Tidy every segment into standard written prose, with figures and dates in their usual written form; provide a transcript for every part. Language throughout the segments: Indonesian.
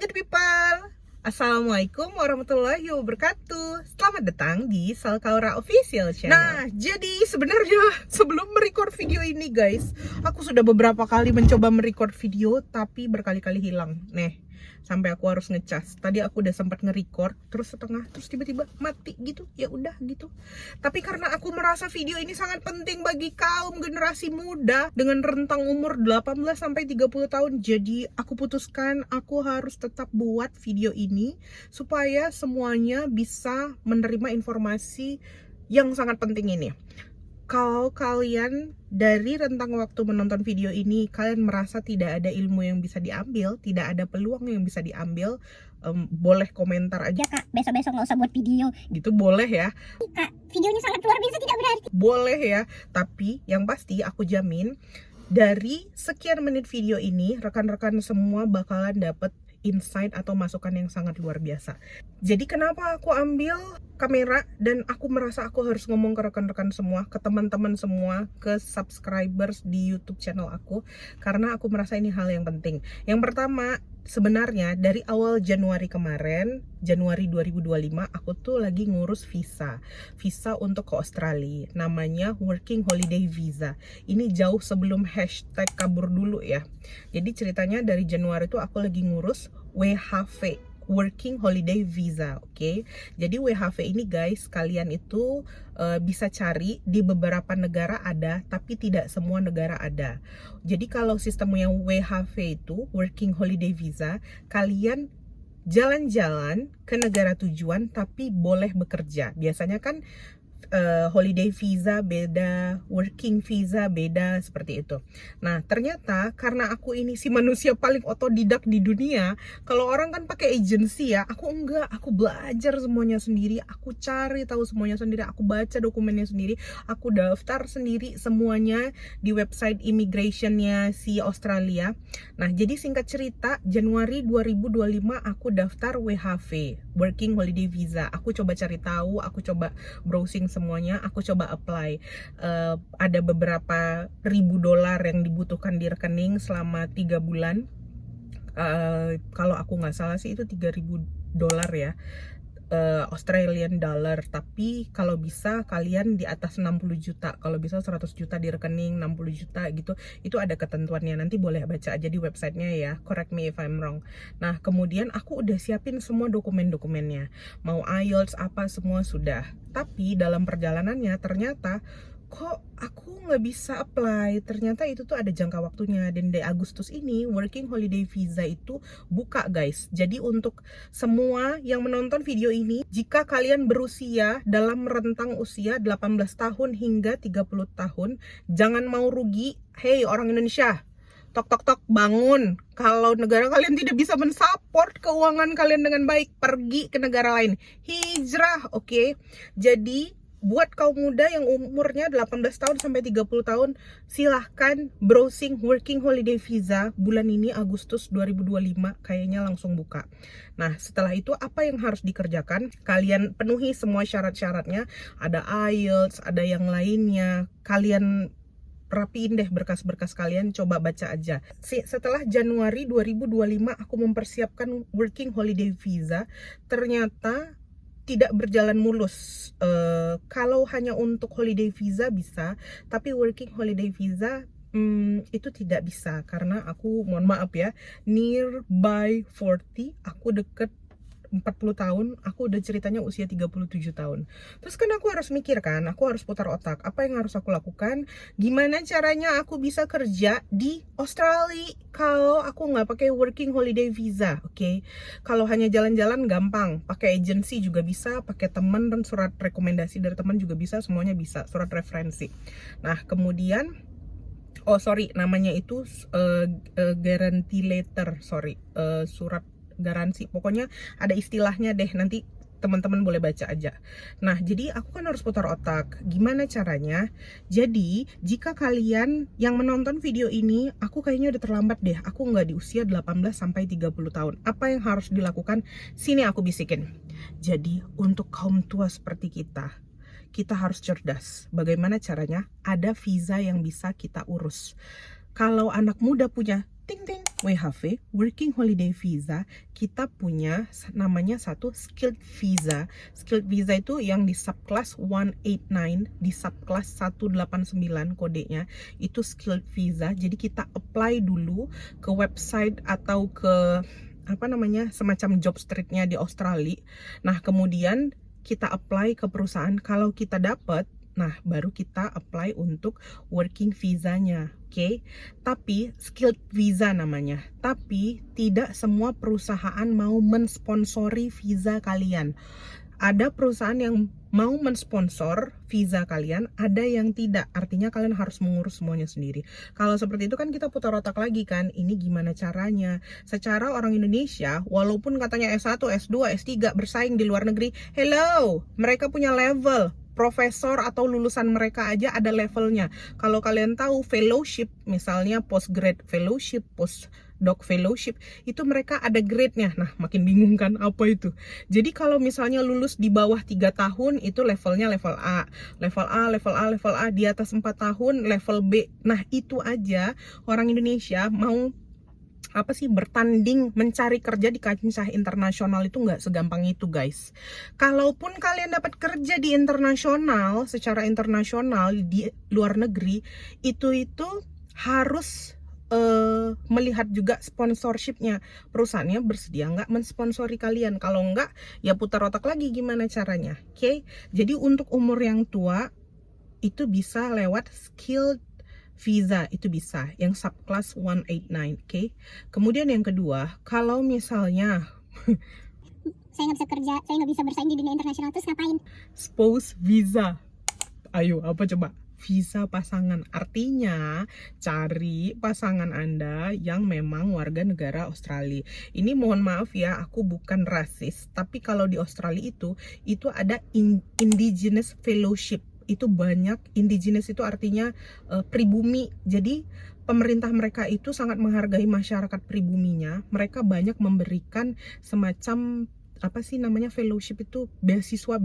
good people. Assalamualaikum warahmatullahi wabarakatuh. Selamat datang di Salkaura Official Channel. Nah, jadi sebenarnya sebelum merecord video ini guys, aku sudah beberapa kali mencoba merecord video tapi berkali-kali hilang. Nih, sampai aku harus ngecas. Tadi aku udah sempat nge-record terus setengah, terus tiba-tiba mati gitu. Ya udah gitu. Tapi karena aku merasa video ini sangat penting bagi kaum generasi muda dengan rentang umur 18 sampai 30 tahun, jadi aku putuskan aku harus tetap buat video ini supaya semuanya bisa menerima informasi yang sangat penting ini. Kalau kalian dari rentang waktu menonton video ini, kalian merasa tidak ada ilmu yang bisa diambil, tidak ada peluang yang bisa diambil, boleh komentar aja. Ya kak, besok-besok nggak usah buat video. Gitu boleh ya. Kak, videonya sangat luar biasa tidak berarti. Boleh ya, tapi yang pasti aku jamin dari sekian menit video ini, rekan-rekan semua bakalan dapet insight atau masukan yang sangat luar biasa. Jadi kenapa aku ambil kamera dan aku merasa aku harus ngomong ke rekan-rekan semua, ke teman-teman semua, ke subscribers di YouTube channel aku, karena aku merasa ini hal yang penting. Yang pertama, sebenarnya dari awal Januari kemarin, Januari 2025, aku tuh lagi ngurus visa untuk ke Australia, namanya Working Holiday Visa. Ini jauh sebelum hashtag kabur dulu ya. Jadi ceritanya dari Januari tuh aku lagi ngurus WHV, Working Holiday Visa, oke? Jadi WHV ini guys, kalian itu bisa cari di beberapa negara ada, tapi tidak semua negara ada. Jadi kalau sistem yang WHV itu, Working Holiday Visa, kalian jalan-jalan ke negara tujuan tapi boleh bekerja. Biasanya kan holiday visa beda, working visa beda, seperti itu. Nah, ternyata karena aku ini si manusia paling otodidak di dunia, kalau orang kan pakai agency ya, aku enggak, aku belajar semuanya sendiri, aku cari tahu semuanya sendiri, aku baca dokumennya sendiri, aku daftar sendiri semuanya di website immigrationnya si Australia. Nah, jadi singkat cerita, Januari 2025 aku daftar WHV, Working Holiday Visa. Aku coba cari tahu, aku coba browsing semuanya, aku coba apply. Ada beberapa ribu dolar yang dibutuhkan di rekening selama 3 bulan. Kalau aku nggak salah sih itu 3.000 dolar ya, Australian dollar. Tapi kalau bisa kalian di atas 60 juta, kalau bisa 100 juta di rekening, 60 juta gitu, itu ada ketentuannya. Nanti boleh baca aja di websitenya ya, correct me if I'm wrong. Nah, kemudian aku udah siapin semua dokumen-dokumennya, mau IELTS apa semua sudah. Tapi dalam perjalanannya ternyata kok aku nggak bisa apply. Ternyata itu tuh ada jangka waktunya, dan di Agustus ini Working Holiday Visa itu buka guys. Jadi untuk semua yang menonton video ini, jika kalian berusia dalam rentang usia 18 tahun hingga 30 tahun, jangan mau rugi. Hey orang Indonesia, tok tok tok, bangun. Kalau negara kalian tidak bisa mensupport keuangan kalian dengan baik, pergi ke negara lain, hijrah, oke? Jadi buat kaum muda yang umurnya 18 tahun sampai 30 tahun, silahkan browsing Working Holiday Visa. Bulan ini Agustus 2025 kayaknya langsung buka. Nah, setelah itu apa yang harus dikerjakan? Kalian penuhi semua syarat-syaratnya, ada IELTS, ada yang lainnya. Kalian rapiin deh berkas-berkas kalian, coba baca aja. Setelah Januari 2025 aku mempersiapkan Working Holiday Visa, ternyata tidak berjalan mulus. Kalau hanya untuk holiday visa bisa, tapi working holiday visa itu tidak bisa, karena aku mohon maaf ya, nearby 40, aku deket 40 tahun, aku udah ceritanya usia 37 tahun. Terus kan aku harus mikir kan, aku harus putar otak, apa yang harus aku lakukan, gimana caranya aku bisa kerja di Australia kalau aku nggak pakai working holiday visa, oke? Kalau hanya jalan-jalan gampang, pakai agency juga bisa, pakai teman dan surat rekomendasi dari teman juga bisa, semuanya bisa, surat referensi. Nah, kemudian namanya itu guarantee letter, surat garansi, pokoknya ada istilahnya deh, nanti teman-teman boleh baca aja. Nah, jadi aku kan harus putar otak, gimana caranya. Jadi, jika kalian yang menonton video ini, aku kayaknya udah terlambat deh, aku nggak di usia 18 sampai 30 tahun. Apa yang harus dilakukan? Sini aku bisikin. Jadi, untuk kaum tua seperti kita harus cerdas. Bagaimana caranya? Ada visa yang bisa kita urus. Kalau anak muda punya ting ting, WHV, Working Holiday Visa. Kita punya namanya satu skilled visa. Skilled visa itu yang di subclass 189, di subclass 189 kodenya, itu skilled visa. Jadi kita apply dulu ke website atau ke semacam job streetnya di Australia. Nah, kemudian kita apply ke perusahaan. Kalau kita dapat, nah baru kita apply untuk working visanya. Oke, tapi skilled visa namanya. Tapi tidak semua perusahaan mau mensponsori visa kalian. Ada perusahaan yang mau mensponsor visa kalian, ada yang tidak. Artinya kalian harus mengurus semuanya sendiri. Kalau seperti itu kan kita putar otak lagi kan, ini gimana caranya? Secara orang Indonesia, walaupun katanya S1, S2, S3 bersaing di luar negeri, hello, mereka punya level. Profesor atau lulusan mereka aja ada levelnya. Kalau kalian tahu fellowship, misalnya postgrad fellowship, postdoc fellowship, itu mereka ada grade-nya. Nah, makin bingung kan apa itu. Jadi kalau misalnya lulus di bawah 3 tahun, itu levelnya level A. Level A, level A, level A. Di atas 4 tahun, level B. Nah, itu aja orang Indonesia mau bertanding mencari kerja di kancah internasional itu nggak segampang itu, guys. Kalaupun kalian dapat kerja di internasional, secara internasional di luar negeri, itu harus melihat juga sponsorshipnya. Perusahaannya bersedia nggak mensponsori kalian. Kalau nggak, ya putar otak lagi gimana caranya. Oke? Jadi untuk umur yang tua itu bisa lewat skilled visa, itu bisa yang subclass 189, oke? Kemudian yang kedua, kalau misalnya Saya nggak bisa kerja, saya nggak bisa bersaing di dunia internasional, terus ngapain? spouse visa. Ayo, apa coba? Visa pasangan. Artinya cari pasangan Anda yang memang warga negara Australia. Ini mohon maaf ya, aku bukan rasis, tapi kalau di Australia itu ada indigenous fellowship. Itu banyak. Indigenous itu artinya pribumi. Jadi pemerintah mereka itu sangat menghargai masyarakat pribuminya. Mereka banyak memberikan semacam fellowship, itu beasiswa,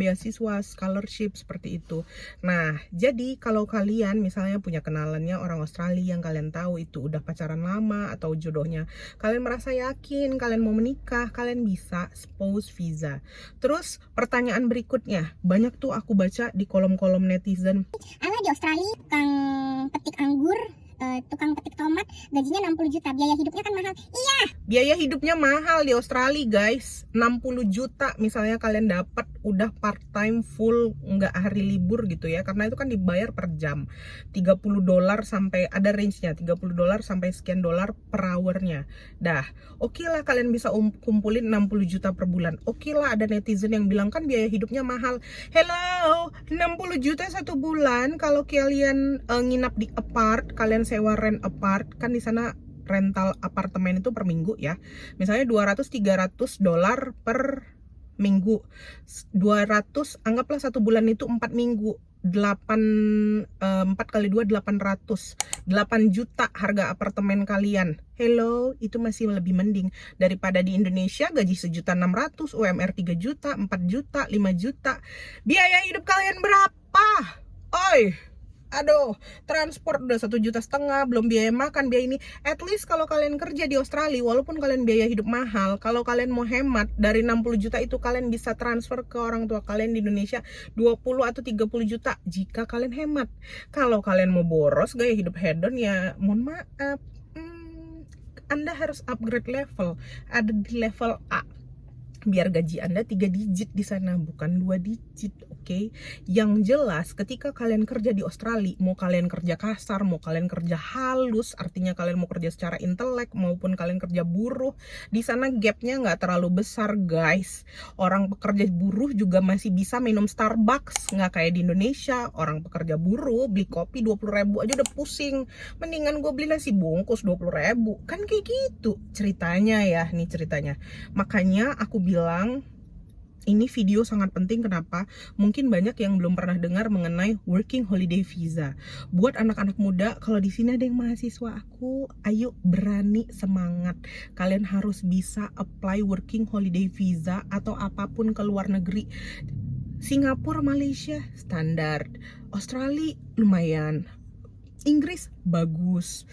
scholarship seperti itu. Nah, jadi kalau kalian misalnya punya kenalannya orang Australia yang kalian tahu itu udah pacaran lama atau jodohnya, kalian merasa yakin kalian mau menikah, kalian bisa spouse visa. Terus pertanyaan berikutnya, banyak tuh aku baca di kolom-kolom netizen. Alah, di Australia tukang petik anggur, tukang petik tomat, gajinya 60 juta, biaya hidupnya kan mahal. Iya, Biaya hidupnya mahal di Australia, guys. 60 juta misalnya kalian dapat udah part time full, nggak hari libur gitu ya. Karena itu kan dibayar per jam. $30 sampai ada range-nya, $30 sampai sekian dolar per hour-nya. Dah, oke lah kalian bisa kumpulin 60 juta per bulan. Oke lah ada netizen yang bilang kan biaya hidupnya mahal. Hello, 60 juta satu bulan kalau kalian nginap di apart, kalian sewa rent apart, kan di sana rental apartemen itu per minggu ya. Misalnya $200-300 per minggu. 200, anggaplah satu bulan itu 4 minggu. 4 kali 2 800. 8 juta harga apartemen kalian. Hello, itu masih lebih mending daripada di Indonesia gaji 1.600.000, UMR 3 juta, 4 juta, 5 juta. Biaya hidup kalian berapa? Oi, aduh, transport udah 1,5 juta, belum biaya makan, biaya ini. At least kalau kalian kerja di Australia, walaupun kalian biaya hidup mahal, kalau kalian mau hemat dari 60 juta itu kalian bisa transfer ke orang tua kalian di Indonesia 20 atau 30 juta jika kalian hemat. Kalau kalian mau boros gaya hidup hedon, ya mohon maaf, Anda harus upgrade level, ada di level A. Biar gaji Anda 3 digit di sana, bukan 2 digit, oke? Yang jelas, ketika kalian kerja di Australia, mau kalian kerja kasar, mau kalian kerja halus, artinya kalian mau kerja secara intelek, maupun kalian kerja buruh, di sana gapnya nggak terlalu besar, guys. Orang pekerja buruh juga masih bisa minum Starbucks, nggak kayak di Indonesia. Orang pekerja buruh beli kopi 20.000 aja udah pusing. Mendingan gue beli nasi bungkus 20.000. Kan kayak gitu ceritanya ya, nih ceritanya. Makanya aku bilang ini video sangat penting. Kenapa? Mungkin banyak yang belum pernah dengar mengenai working holiday visa. Buat anak-anak muda, kalau di sini ada yang mahasiswa aku, ayo berani, semangat. Kalian harus bisa apply working holiday visa atau apapun ke luar negeri. Singapura, Malaysia standar, Australia lumayan, Inggris bagus,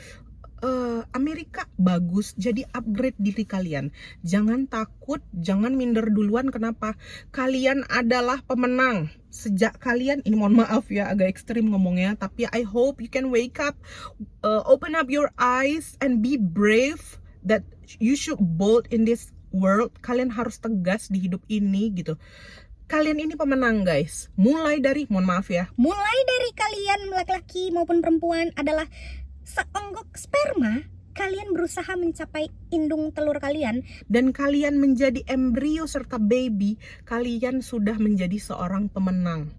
Amerika bagus, jadi upgrade diri kalian. Jangan takut, jangan minder duluan. Kenapa? Kalian adalah pemenang. Sejak kalian, ini mohon maaf ya agak ekstrim ngomongnya, tapi I hope you can wake up, open up your eyes and be brave, that you should bold in this world. Kalian harus tegas di hidup ini gitu. Kalian ini pemenang guys. Mulai dari, mohon maaf ya, Mulai dari kalian laki-laki maupun perempuan adalah seonggok sperma, kalian berusaha mencapai indung telur kalian. dan kalian menjadi embrio serta baby, kalian sudah menjadi seorang pemenang.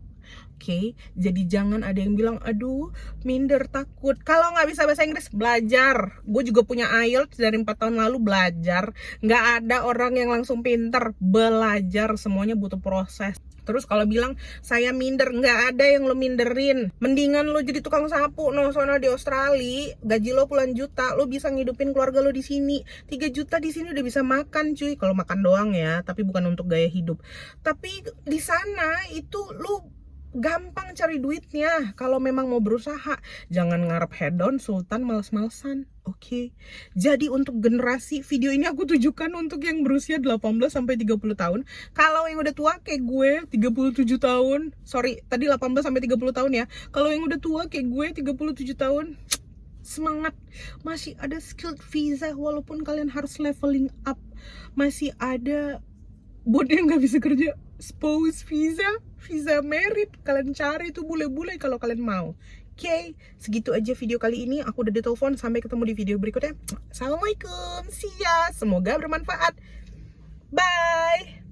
Oke, jadi jangan ada yang bilang, aduh, minder, takut. Kalau nggak bisa bahasa Inggris, belajar. Gue juga punya IELTS dari 4 tahun lalu, belajar. Nggak ada orang yang langsung pinter, belajar. Semuanya butuh proses. Terus kalau bilang, saya minder, nggak ada yang lo minderin. Mendingan lo jadi tukang sapu, sono di Australia, gaji lo puluhan juta, lo bisa ngidupin keluarga lo di sini. 3 juta di sini udah bisa makan cuy. Kalau makan doang ya, tapi bukan untuk gaya hidup. Tapi di sana itu lo gampang cari duitnya kalau memang mau berusaha. Jangan ngarep hedon sultan males-malesan. Oke. Jadi untuk generasi, video ini aku tujukan untuk yang berusia 18 sampai 30 tahun. Kalau yang udah tua kayak gue 37 tahun. Sorry, tadi 18 sampai 30 tahun ya. Kalau yang udah tua kayak gue 37 tahun, semangat. Masih ada skilled visa walaupun kalian harus leveling up. Masih ada buat yang nggak bisa kerja, spouse visa, visa merit, kalian cari itu bule-bule kalau kalian mau. Oke, segitu aja video kali ini. Aku udah ditelepon, sampai ketemu di video berikutnya. Assalamualaikum, see ya, semoga bermanfaat. Bye.